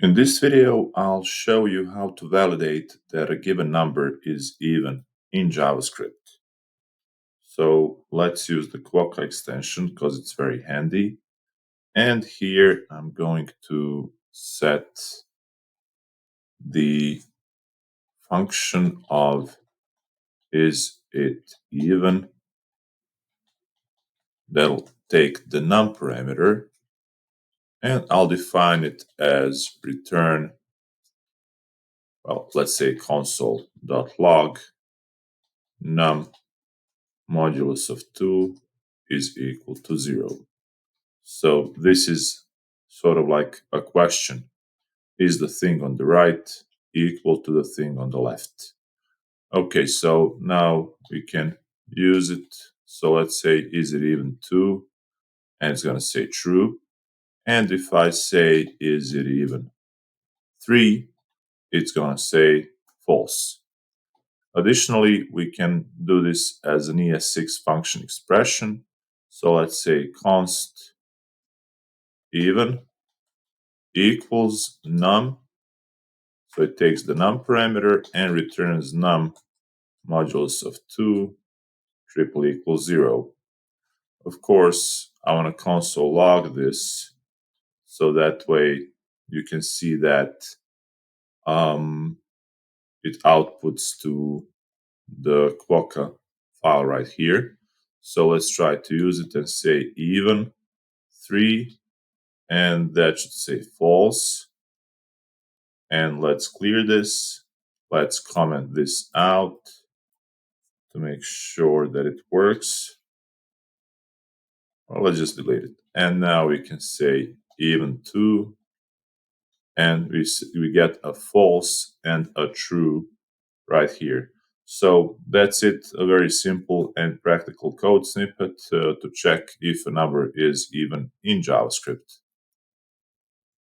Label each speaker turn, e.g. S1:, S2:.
S1: In this video, I'll show you how to validate that a given number is even in JavaScript. So let's use the Quokka extension because it's very handy. And here I'm going to set the function of isItEven. That'll take the num parameter, and I'll define it as return, well, let's say console.log num modulus of 2 is equal to 0. So this is sort of like a question. Is the thing on the right equal to the thing on the left? Okay, so now we can use it. So let's say, is it even 2? And it's going to say true. And if I say, is it even 3? It's going to say false. Additionally, we can do this as an ES6 function expression. So let's say const even equals num. So it takes the num parameter and returns num modulus of 2 triple equals 0. Of course, I want to console log this so that way you can see that it outputs to the Quokka file right here. So let's try to use it and say even 3, and that should say false. And let's clear this. Let's comment this out to make sure that it works. Or let's just delete it. And now we can say even 2, and we get a false and a true right here. So that's it, a very simple and practical code snippet to check if a number is even in JavaScript.